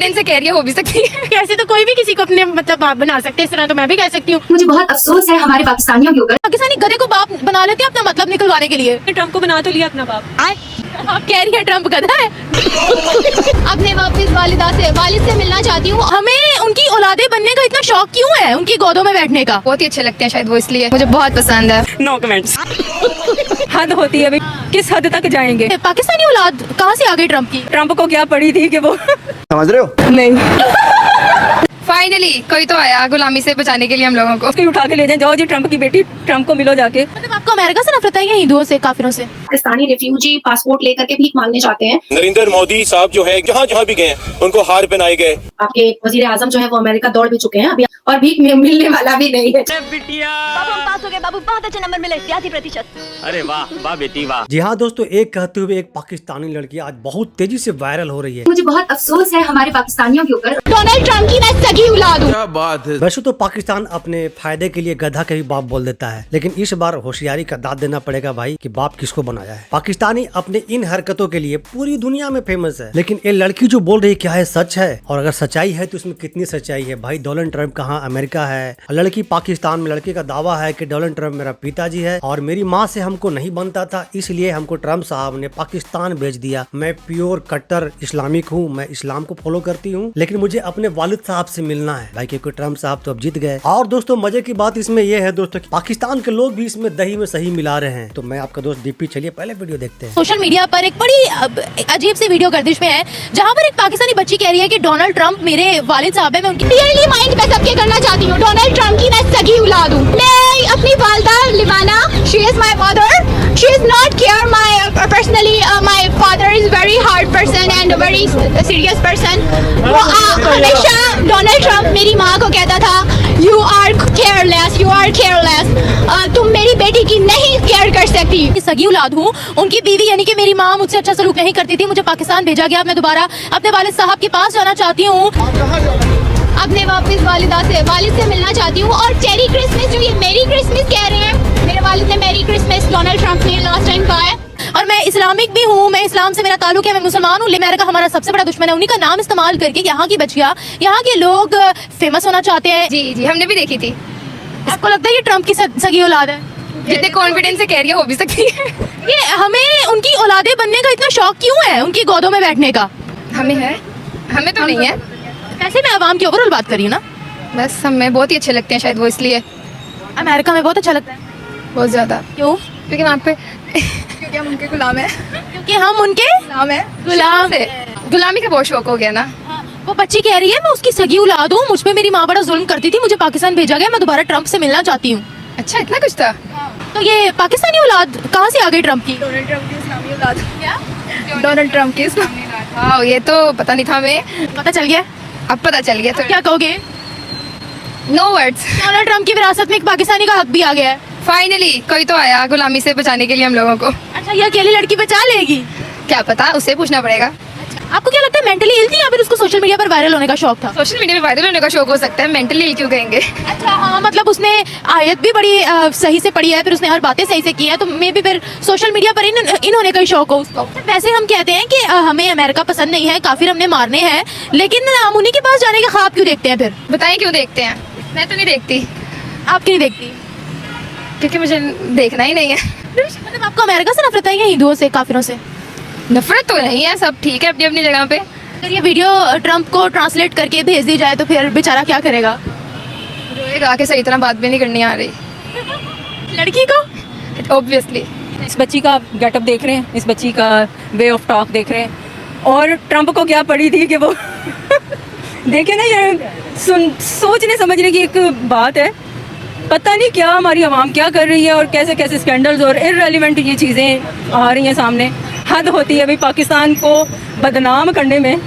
Confidence से कह रही है हो भी सकती है। ऐसे तो कोई भी किसी को अपने मतलब बाप बना सकते हैं, इस तरह तो मैं भी कह सकती हूँ। मुझे बहुत अफसोस है हमारे पाकिस्तानियों के ऊपर। पाकिस्तानी गधे को बाप बना लेते हैं अपना मतलब निकलवाने के लिए। ट्रम्प को बना तो लिया अपना बाप। आप कह रही है ट्रम्प गधा है। अपने वापिस वालिद से मिलना चाहती हूँ। हमें उनकी औलादे बनने का इतना शौक क्यों है, उनकी गोदों में बैठने का? बहुत ही अच्छे लगते हैं शायद वो, इसलिए मुझे बहुत पसंद है। No comments. हद होती है अभी, किस हद तक जाएंगे? पाकिस्तानी औलाद कहाँ से आ गई ट्रम्प की? ट्रम्प को क्या पड़ी थी कि वो समझ रहे हो? नहीं, फाइनली कोई तो आया गुलामी से बचाने के लिए हम लोगों को। उसको उठा के ले जाए। जाओ जी ट्रम्प की बेटी, ट्रम्प को मिलो जाके। मतलब आपको अमेरिका से नफरत है या हिंदुओं से, काफिरों से? पाकिस्तानी रिफ्यूजी पासपोर्ट लेकर के भीख मांगने जाते हैं। नरेंद्र मोदी साहब जो है जहाँ जहाँ भी गए उनको हार पहनाए गए। आपके वजीर आजम जो है वो अमेरिका दौड़ भी चुके हैं अभी, और भीख में मिलने वाला भी नहीं है। बाबू हम पास हो गए बाबू, बहुत अच्छे नंबर मिले, 83%। अरे वाह वाह बेटी वाह। जी हाँ दोस्तों, एक कहते हुए एक पाकिस्तानी लड़की आज बहुत तेजी से वायरल हो रही है। मुझे बहुत अफसोस है हमारे पाकिस्तानियों के ऊपर। डोनाल्ड ट्रम्प की मैं सगी औलाद हूँ। वैसे तो पाकिस्तान अपने फायदे के लिए गधा के भी बाप बोल देता है, लेकिन इस बार होशियारी का दाद देना पड़ेगा भाई कि बाप किसको बनाया है। पाकिस्तानी अपने इन हरकतों के लिए पूरी दुनिया में फेमस है, लेकिन ये लड़की जो बोल रही है क्या है सच है, और अगर सच्चाई है तो इसमें कितनी सच्चाई है? भाई डोनाल्ड ट्रम्प कहाँ अमेरिका है, लड़की पाकिस्तान में। लड़के का दावा है कि डोनाल्ड ट्रम्प मेरा पिताजी है और मेरी माँ से हमको नहीं बनता था, इसलिए हमको ट्रम्प साहब ने पाकिस्तान भेज दिया। मैं प्योर कट्टर इस्लामिक हूँ, मैं इस्लाम को फॉलो करती हूँ, लेकिन मुझे अपने वालिद साहब से मिलना है भाई, क्योंकि ट्रम्प साहब तो अब जीत गए। और दोस्तों मजे की बात इसमें यह है दोस्तों कि पाकिस्तान के लोग भी इसमें दही में सही मिला रहे हैं। तो मैं आपका दोस्त डीपी, चलिए पहले वीडियो देखते हैं। सोशल मीडिया पर एक बड़ी अजीब सी वीडियो गर्दिश में है, जहाँ पर एक पाकिस्तानी बच्ची कह रही है कि डोनाल्ड ट्रम्प मेरे वालिद साहब है, मैं उनकी क्लियरली माइंड पे सबके करना चाहती हूँ। डोनाल्ड ट्रम्प की मैं सगी औलाद हूँ। मैं अपनी वालदा लिवाना, she is my mother, she is not care my personally, my father is very hard person and very serious person. वो हमेशा डोनाल्ड ट्रम्प मेरी माँ को कहता था you are careless, you are careless, तुम मेरी बेटी की नहीं केयर कर सकती। सगी औलाद हूँ, उनकी बीवी यानी कि मेरी माँ मुझसे अच्छा सलूक नहीं करती थी, मुझे पाकिस्तान भेजा गया, मैं दोबारा अपने वालिद साहब के पास जाना चाहती हूँ। अपने वापिस वालिद से मिलना चाहती हूँ। और चेरी क्रिसमस जो ये मेरी क्रिसमस कह रहे हैं, मेरे वालिद ने मेरी क्रिसमस डोनाल्ड ट्रम्प ने लास्ट टाइम कहा है। और मैं इस्लामिक भी हूँ, मैं इस्लाम से मेरा ताल्लुक है, मैं मुसलमान हूँ। अमेरिका हमारा सबसे बड़ा दुश्मन है, उन्हीं का नाम इस्तेमाल करके यहाँ की बच्चियाँ, यहाँ के लोग फेमस होना चाहते हैं। जी जी हमने भी देखी थी। आपको लगता है ये ट्रम्प की सगी औलाद है? जितने कॉन्फिडेंस से कह रही है हो भी सकती है। ये हमें उनकी औलादे बनने का इतना शौक क्यों है, उनकी गोदों में बैठने का? हमें है, हमें तो नहीं है। वैसे मैं आवाम की ओवरऑल बात कर रही हूँ ना, बस हमें बहुत ही अच्छे लगते हैं शायद वो, इसलिए अमेरिका में बहुत अच्छा लगता है। बहुत ज्यादा। क्यों? क्योंकि वहाँ पे क्योंकि हम उनके गुलाम है। क्योंकि हम उनके गुलाम है। गुलाम से गुलामी का बहुत शौक हो गया ना। वो बच्ची कह रही है मैं उसकी सगी औलाद हूँ, मुझ पे मेरी माँ बड़ा जुल्म करती थी, मुझे पाकिस्तान भेजा गया, मैं दोबारा ट्रम्प से मिलना चाहती हूँ। अच्छा इतना कुछ था। तो ये पाकिस्तानी औलाद कहाँ से आ गई ट्रम्प की? डोनाल्ड ट्रम्प की इस्लामी औलाद। क्या? डोनाल्ड ट्रम्प की इस्लामी औलाद। हाँ ये तो पता नहीं था हमें, पता चल गया? अब पता चल गया। तो क्या कहोगे? No words. डोनाल्ड ट्रम्प की विरासत में एक पाकिस्तानी का हक भी आ गया है। फाइनली कोई तो आया गुलामी से बचाने के लिए हम लोगों को। अच्छा ये अकेली लड़की बचा लेगी? क्या पता, उससे पूछना पड़ेगा। आपको क्या लगता है मेंटली इल थी या फिर उसको सोशल मीडिया पर वायरल होने का शौक था? सोशल मीडिया में वायरल होने का शौक हो सकता है, मेंटली इल क्यों कहेंगे? अच्छा हाँ, मतलब उसने आयत भी बड़ी सही से पढ़ी है, फिर उसने हर बातें सही से की है, तो मे भी फिर सोशल मीडिया पर इन होने का ही शौक हो उसको। वैसे हम कहते हैं कि हमें अमेरिका पसंद नहीं है, काफिर हमने मारने हैं, लेकिन हम उन्हीं के पास जाने का ख्वाब क्यों देखते हैं फिर? बताएं क्यों देखते हैं? मैं तो नहीं देखती। आप क्यों नहीं देखती? क्योंकि मुझे देखना ही नहीं है। मतलब आपको अमेरिका से नफरत है या हिंदुओं से, काफिरों से? नफरत तो नहीं है, सब ठीक है अपनी अपनी जगह पे। अगर ये वीडियो ट्रम्प को ट्रांसलेट करके भेज दी जाए तो फिर बेचारा क्या करेगा? रोएगा कि सही तरह बात भी नहीं करनी आ रही लड़की को। ऑब्वियसली। इस बच्ची का गेटअप देख रहे हैं, इस बच्ची का वे ऑफ टॉक देख रहे हैं, और ट्रम्प को क्या पड़ी थी कि वो देखे ना, ये सोचने समझने की एक बात है। पता नहीं क्या हमारी आवाम क्या कर रही है और कैसे कैसे स्कैंडल्स और इररेलेवेंट ये चीज़ें आ रही हैं सामने। हद होती है अभी पाकिस्तान को बदनाम करने में,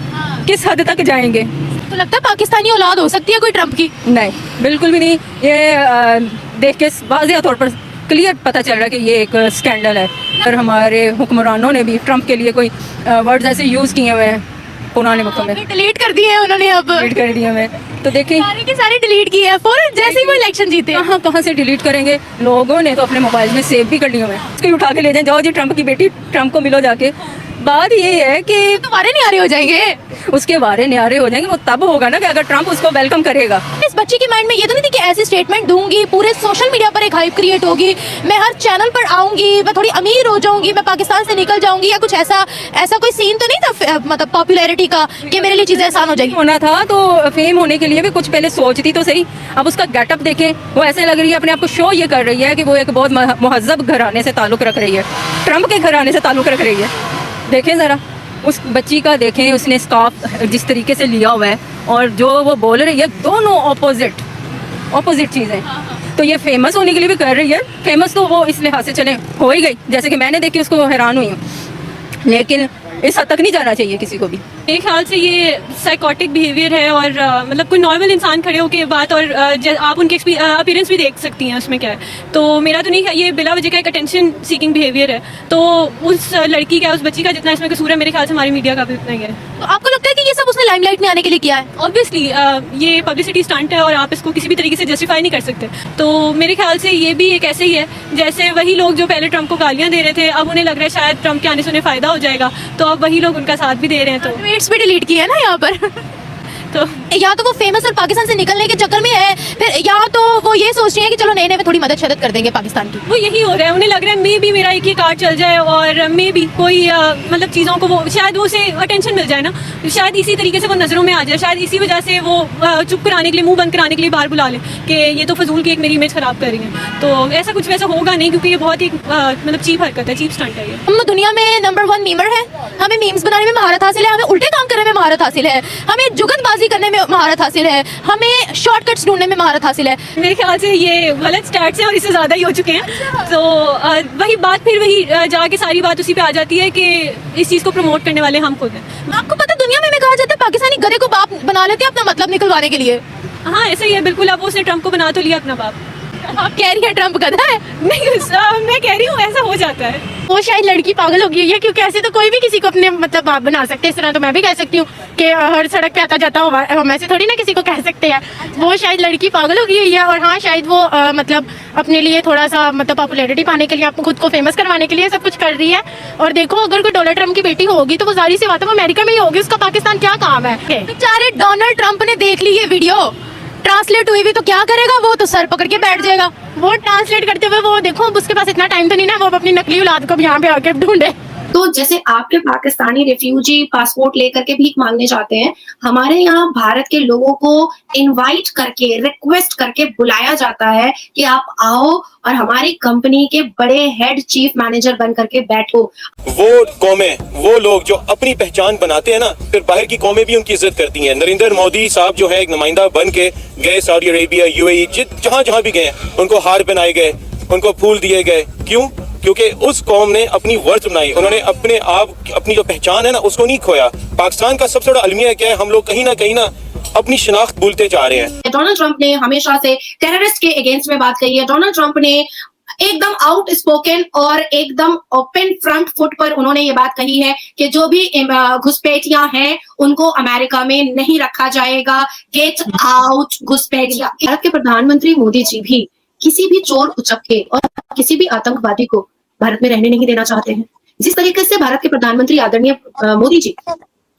किस हद तक जाएंगे? तो लगता है पाकिस्तानी औलाद हो सकती है कोई ट्रम्प की? नहीं, बिल्कुल भी नहीं। ये देख के वाज़ेह तौर पर क्लियर पता चल रहा है कि ये एक स्कैंडल है, और हमारे हुक्मरानों ने भी ट्रम्प के लिए कोई वर्ड्स ऐसे यूज़ किए हुए हैं पुराने वक्त में। डिलीट कर दिए हैं उन्होंने, अब डिलीट कर दिए हुए। तो देखें सारी की सारी डिलीट की है फौरन जैसे ही वो इलेक्शन जीते। कहाँ से डिलीट करेंगे? लोगों ने तो अपने मोबाइल में सेव भी कर लिए हुए हैं। उसको उठा के ले जाए। जाओ जी ट्रम्प की बेटी, ट्रम्प को मिलो जाके। बात ये है कि तुम्हारे न्यारे हो जाएंगे। उसके बारे न्यारे हो जाएंगे, वो तब होगा ना कि अगर ट्रम्प उसको वेलकम करेगा। इस बच्ची के माइंड में ये तो नहीं थी कि ऐसी स्टेटमेंट दूंगी, पूरे सोशल मीडिया पर एक हाइप क्रिएट होगी, मैं हर चैनल पर आऊंगी, मैं थोड़ी अमीर हो जाऊंगी, मैं पाकिस्तान से निकल जाऊंगी, या कुछ ऐसा कोई सीन तो नहीं था मतलब पॉपुलैरिटी का कि मेरे लिए चीजें आसान हो जाएगी। होना था तो फेम होने के लिए भी कुछ पहले सोचती तो सही। अब उसका गेटअप देखें, वो ऐसे लग रही है अपने आप को शो ये कर रही है कि वो एक बहुत महजब घराने से ताल्लुक़ रख रही है, ट्रम्प के घराने से ताल्लुक़ रख रही है। देखें ज़रा उस बच्ची का, देखें उसने स्कार्फ जिस तरीके से लिया हुआ है और जो वो बोल रही है, दोनों ऑपोजिट चीज़ें। तो ये फेमस होने के लिए भी कर रही है। फेमस तो वो इस लिहाज से चले हो ही गई, जैसे कि मैंने देखी उसको हैरान हुई हूँ, लेकिन इस हद तक नहीं जाना चाहिए किसी को भी। मेरे ख्याल से ये साइकोटिक बिहेवियर है और मतलब कोई नॉर्मल इंसान खड़े होकर बात और आप उनके अपीयरेंस भी देख सकती हैं उसमें क्या है। तो मेरा तो नहीं है, ये बिला वजह का एक अटेंशन सीकिंग बिहेवियर है। तो उस लड़की का, उस बच्ची का जितना इसमें कसूर है, मेरे ख्याल से हमारी मीडिया का भी उतना ही है। तो आपको लगता है कि ये सब उसने लाइमलाइट में आने के लिए किया है? ऑब्वियसली ये पब्लिसिटी स्टंट है और आप इसको किसी भी तरीके से जस्टिफाई नहीं कर सकते। तो मेरे ख्याल से ये भी एक ऐसे ही है जैसे वही लोग जो पहले ट्रम्प को गालियाँ दे रहे थे, अब उन्हें लग रहा है शायद ट्रम्प के आने से उन्हें फ़ायदा हो जाएगा, तो अब वही लोग उनका साथ भी दे रहे हैं। तो ट्वीट्स भी डिलीट किए हैं ना यहाँ पर। तो या तो वो फेमस और पाकिस्तान से निकलने के चक्कर में है, फिर या तो वो ये सोच रही है कि चलो नए नए में थोड़ी मदद शदद कर देंगे पाकिस्तान की। वो यही हो रहा है, उन्हें लग रहा है मे भी मेरा एक ही कार्ड चल जाए और मे भी कोई मतलब चीज़ों को वो शायद वो उसे अटेंशन मिल जाए ना, शायद इसी तरीके से वो नज़रों में आ जाए, शायद इसी वजह से वो चुप कराने के लिए, मुंह बंद कराने के लिए बाहर बुला ले कि ये तो फजूल की एक मेरी इमेज ख़राब कर रही है। तो ऐसा कुछ वैसा होगा नहीं, क्योंकि ये बहुत ही मतलब चीप हरकत है, चीप स्टंट है ये। हम दुनिया में नंबर 1 मीमर है, हमें मीम्स बनाने में महारत हासिल है, हमें उल्टे काम करने में महारत हासिल है, हमें जुगतबाजी करने में महारत हासिल है, हमें शॉर्टकट्स ढूंढने में महारत हासिल है। मेरे ख्याल से ये गलत स्टार्ट है और इससे ज़्यादा ही हो चुके हैं। तो वही बात फिर वही जाके सारी बात उसी पे आ जाती है कि इस चीज़ को प्रमोट करने वाले हम खुद हैं। आपको पता दुनिया में कहा जाता है पाकिस्तानी गधे को बाप बना लेते हैं अपना मतलब निकलवाने के लिए। हाँ ऐसा ही है बिल्कुल। अब उसने ट्रम्प को बना तो लिया अपना बाप। आप कह रही हैं ट्रम्प गधा है? नहीं मैं कह रही हूँ ऐसा हो जाता है। वो शायद लड़की पागल हो गई है, क्योंकि ऐसे तो कोई भी किसी को अपने मतलब बाप बना सकते हैं। इस तरह तो मैं भी कह सकती हूँ कि हर सड़क पे आता जाता हुआ हम ऐसे थोड़ी ना किसी को कह सकते हैं। वो शायद लड़की पागल हो गई है और हाँ शायद वो मतलब अपने लिए थोड़ा सा मतलब पॉपुलैरिटी पाने के लिए, अपने खुद को फेमस करवाने के लिए सब कुछ कर रही है। और देखो अगर कोई डोनाल्ड ट्रम्प की बेटी होगी तो वो जाहिर सी बात है वो अमेरिका में ही होगी, उसका पाकिस्तान क्या काम है। बेचारे डोनाल्ड ट्रम्प ने देख ली ये वीडियो, ट्रांसलेट हुई भी तो क्या करेगा, वो तो सर पकड़ के बैठ जाएगा। वो ट्रांसलेट करते हुए वो देखो उसके पास इतना टाइम तो नहीं ना वो अपनी नकली औलाद को यहाँ पे आके ढूंढे। तो जैसे आपके पाकिस्तानी रेफ्यूजी पासपोर्ट लेकर के भीख मांगने जाते हैं, हमारे यहाँ भारत के लोगों को इनवाइट करके, रिक्वेस्ट करके बुलाया जाता है कि आप आओ और हमारी कंपनी के बड़े हेड चीफ मैनेजर बन करके बैठो। वो कौमें, वो लोग जो अपनी पहचान बनाते हैं ना, फिर बाहर की कौमें भी उनकी इज्जत करती हैं। नरेंद्र मोदी साहब जो है एक नुमाइंदा बन के गए सऊदी अरेबिया, यूएई, जहाँ जहाँ भी गए उनको हार पहनाए गए, उनको फूल दिए गए। क्यों? क्योंकि उस कौम ने अपनी वर्थ बनाई, उन्होंने अपने आप, अपनी जो पहचान है ना उसको नहीं खोया। पाकिस्तान का सबसे बड़ा अलमिया क्या है, हम लोग कहीं ना अपनी शिनाख्त भूलते जा रहे हैं। डोनाल्ड ट्रंप ने हमेशा से टेररिस्ट के अगेंस्ट में बात कही है। डोनाल्ड ट्रंप ने एकदम आउट स्पोकन और एकदम ओपन फ्रंट फुट पर उन्होंने ये बात कही है कि जो भी घुसपैठियां हैं उनको अमेरिका में नहीं रखा जाएगा। Get out घुसपैठियां। भारत के प्रधानमंत्री मोदी जी भी किसी भी चोर उचक्के और किसी भी आतंकवादी को भारत में रहने नहीं देना चाहते हैं। जिस तरीके से भारत के प्रधानमंत्री आदरणीय मोदी जी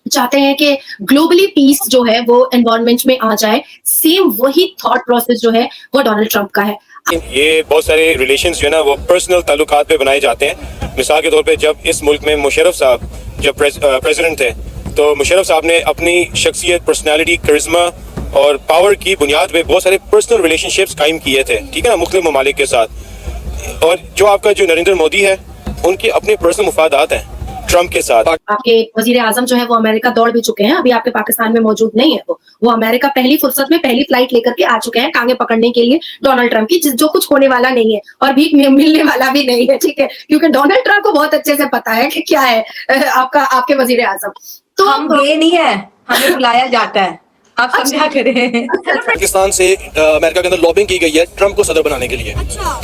चाहते हैं कि ग्लोबली पीस जो है वो एनवायरनमेंट में आ जाए, सेम वही थॉट प्रोसेस जो है वो डोनाल्ड ट्रंप का है। ये बहुत सारे रिलेशंस जो है ना वो पर्सनल ताल्लुकात पे बनाए जाते हैं। मिसाल के तौर पे जब इस मुल्क में मुशर्रफ साहब जब प्रेसिडेंट थे तो मुशर्रफ साहब ने अपनी शख्सियत, पर्सनैलिटी, करिश्मा और पावर की बुनियाद पे बहुत सारे पर्सनल रिलेशनशिप्स कायम किए थे, ठीक है ना, मुख्तलिफ ममालिक के साथ। और जो आपका जो नरेंद्र मोदी है उनके अपने पर्सनल मुफादात हैं ट्रम्प के साथ। आपके वजीर आजम जो है वो अमेरिका दौड़ भी चुके हैं, अभी आपके पाकिस्तान में मौजूद नहीं है। वो अमेरिका पहली फुर्सत में पहली फ्लाइट लेकर के आ चुके हैं टांगे पकड़ने के लिए डोनाल्ड ट्रंप की, जो कुछ होने वाला नहीं है और भीख मिलने वाला भी नहीं है, ठीक है, क्योंकि डोनाल्ड ट्रंप को बहुत अच्छे से पता है कि क्या है आपके वजीर आजम। तो हम गए नहीं है, हमें बुलाया जाता है, आप समझा करें। पाकिस्तान से अमेरिका के अंदर लॉबिंग की गई है ट्रम्प को सदर बनाने के लिए,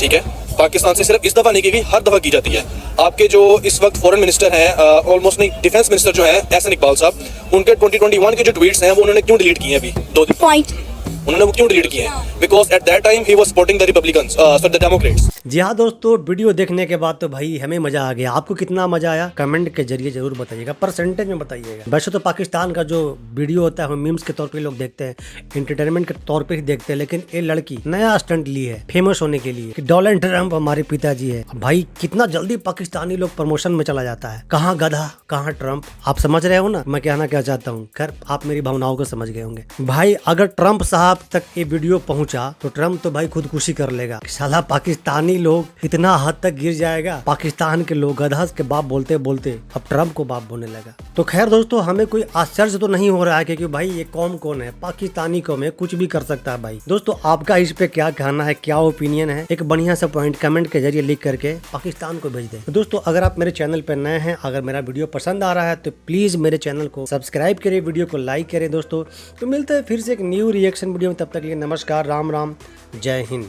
ठीक है। पाकिस्तान से सिर्फ इस दफा नहीं की गई, हर दफा की जाती है। आपके जो इस वक्त फॉरेन मिनिस्टर हैं, ऑलमोस्ट नहीं, डिफेंस मिनिस्टर जो है एहसन इकबाल साहब, उनके 2021 के जो ट्वीट्स हैं वो उन्होंने क्यों डिलीट किए अभी 2 दिन? उन्होंने वो क्यों डिलीट किए हैं? Because at that time he was supporting the Republicans, the Democrats. जी हाँ दोस्तों, वीडियो देखने के बाद तो भाई हमें मजा आ गया। आपको कितना मजा आया कमेंट के जरिए जरूर बताइएगा, परसेंटेज में बताइएगा। वैसे तो पाकिस्तान का जो वीडियो होता है वो मीम्स के तौर पे लोग देखते हैं, एंटरटेनमेंट के तौर पे ही देखते हैं, लेकिन ये लड़की नया स्टंट ली है फेमस होने के लिए कि डोनाल्ड ट्रंप हमारे पिताजी है। भाई कितना जल्दी पाकिस्तानी लोग प्रमोशन में चला जाता है, कहाँ गधा कहाँ ट्रंप। आप समझ रहे हो ना मैं कहना क्या चाहता हूँ। खैर आप मेरी भावनाओं को समझ गए होंगे। भाई अगर ट्रंप साहब तक ये वीडियो पहुंचा तो ट्रंप तो भाई खुदकुशी कर लेगा। साला पाकिस्तानी लोग इतना हद तक गिर जाएगा, पाकिस्तान के लोग गधा के बाप बोलते बोलते अब ट्रंप को बाप बोलने लगा। तो खैर दोस्तों, हमें कोई आश्चर्य तो नहीं हो रहा है क्योंकि भाई ये कौम कौन है, पाकिस्तानी कौम है, कुछ भी कर सकता है भाई। दोस्तों आपका इस पे क्या कहना है, क्या ओपिनियन है, एक बढ़िया सा पॉइंट कमेंट के जरिए लिख करके पाकिस्तान को भेज दें। तो दोस्तों अगर आप मेरे चैनल पर नए हैं, अगर मेरा वीडियो पसंद आ रहा है तो प्लीज मेरे चैनल को सब्सक्राइब करें, वीडियो को लाइक करें। दोस्तों तो मिलते हैं फिर से एक न्यू रिएक्शन वीडियो में, तब तक के लिए नमस्कार, राम राम, जय हिंद।